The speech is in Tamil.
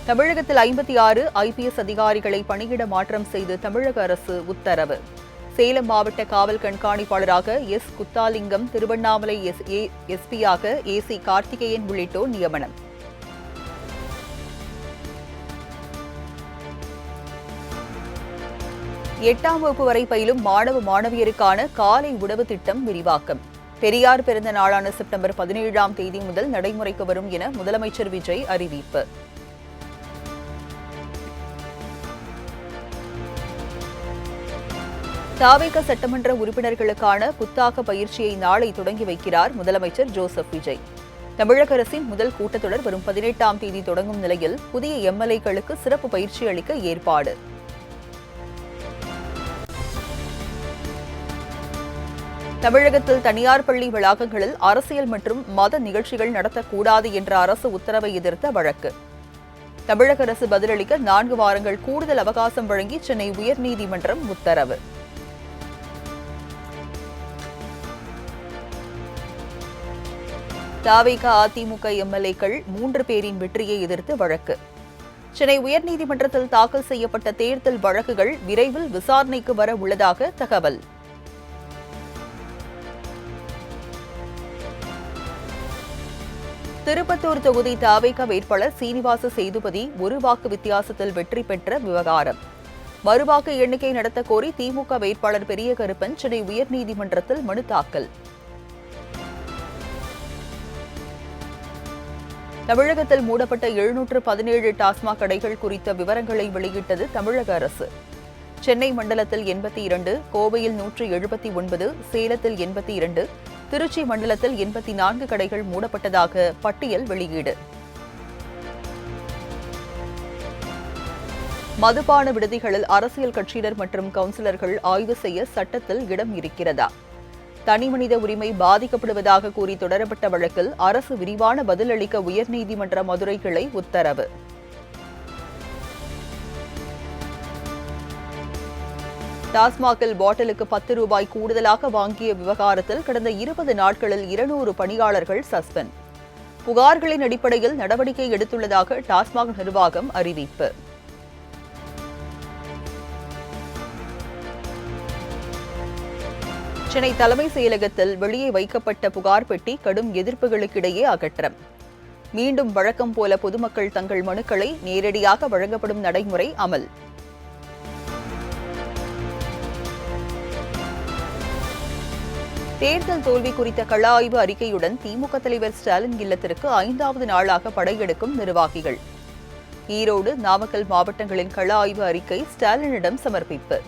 தமிழகத்தில் 56 IPS அதிகாரிகளை பணியிட மாற்றம் செய்து தமிழக அரசு உத்தரவு. சேலம் மாவட்ட காவல் கண்காணிப்பாளராக குத்தாலிங்கம், திருவண்ணாமலை எஸ்பியாக AC கார்த்திகேயன் உள்ளிட்டோர் நியமனம். எட்டாம் வகுப்பு வரை பயிலும் மாணவ மாணவியருக்கான காலை உணவு திட்டம் விரிவாக்கம். பெரியார் பிறந்த நாளான செப்டம்பர் 17ஆம் தேதி முதல் நடைமுறைக்கு வரும் என முதலமைச்சர் விஜய் அறிவிப்பு. தாவேக சட்டமன்ற உறுப்பினர்களுக்கான புத்தாக்க பயிற்சியை நாளை தொடங்கி வைக்கிறார் முதலமைச்சர் ஜோசப் விஜய். தமிழக அரசின் முதல் கூட்டத்தொடர் வரும் 18ஆம் தேதி தொடங்கும் நிலையில் புதிய MLA-க்களுக்கு சிறப்பு பயிற்சி அளிக்க ஏற்பாடு. தமிழகத்தில் தனியார் பள்ளி வளாகங்களில் அரசியல் மற்றும் மத நிகழ்ச்சிகள் நடத்தக்கூடாது என்ற அரசு உத்தரவை எதிர்த்த வழக்கு. தமிழக அரசு பதிலளிக்க 4 வாரங்கள் கூடுதல் அவகாசம் வழங்கி சென்னை உயர்நீதிமன்றம் உத்தரவு. தாவேக அதிமுக MLA-க்கள் 3 பேரின் வெற்றியை எதிர்த்து வழக்கு. சென்னை உயர்நீதிமன்றத்தில் தாக்கல் செய்யப்பட்ட தேர்தல் வழக்குகள் விரைவில் விசாரணைக்கு வர உள்ளதாக தகவல். திருப்பத்தூர் தொகுதி தாவேக வேட்பாளர் சீனிவாச சேதுபதி 1 வாக்கு வித்தியாசத்தில் வெற்றி பெற்ற விவகாரம். மறுவாக்கு எண்ணிக்கை நடத்த கோரி திமுக வேட்பாளர் பெரிய கருப்பன் சென்னை உயர்நீதிமன்றத்தில் மனு தாக்கல். தமிழகத்தில் மூடப்பட்ட 717 டாஸ்மாக் கடைகள் குறித்த விவரங்களை வெளியிட்டது தமிழக அரசு. சென்னை மண்டலத்தில் 82, கோவையில் 179, சேலத்தில் 82, திருச்சி மண்டலத்தில் 84 கடைகள் மூடப்பட்டதாக பட்டியல் வெளியீடு. மதுபான விடுதிகளில் அரசியல் கட்சியினர் மற்றும் கவுன்சிலர்கள் ஆய்வு செய்ய சட்டத்தில் இடம் இருக்கிறதா? தனிமனித உரிமை பாதிக்கப்படுவதாக கூறி தொடரப்பட்ட வழக்கில் அரசு விரிவான பதிலளிக்க உயர்நீதிமன்ற மதுரை கிளை உத்தரவு. டாஸ்மாகில் பாட்டிலுக்கு 10 ரூபாய் கூடுதலாக வாங்கிய விவகாரத்தில் கடந்த 20 நாட்களில் 200 பணியாளர்கள் சஸ்பெண்ட். புகார்களின் அடிப்படையில் நடவடிக்கை எடுத்துள்ளதாக டாஸ்மாக் நிர்வாகம் அறிவிப்பு. சென்னை தலைமை செயலகத்தில் வெளியே வைக்கப்பட்ட புகார் பெட்டி கடும் எதிர்ப்புகளுக்கிடையே அகற்றம். மீண்டும் வழக்கம் போல பொதுமக்கள் தங்கள் மனுக்களை நேரடியாக வழங்கப்படும் நடைமுறை அமல். தேர்தல் தோல்வி குறித்த கள ஆய்வு அறிக்கையுடன் திமுக தலைவர் ஸ்டாலின் இல்லத்திற்கு 5வது நாளாக படையெடுக்கும் நிர்வாகிகள். ஈரோடு, நாமக்கல் மாவட்டங்களின் கள ஆய்வு அறிக்கை ஸ்டாலினிடம் சமர்ப்பிப்பு.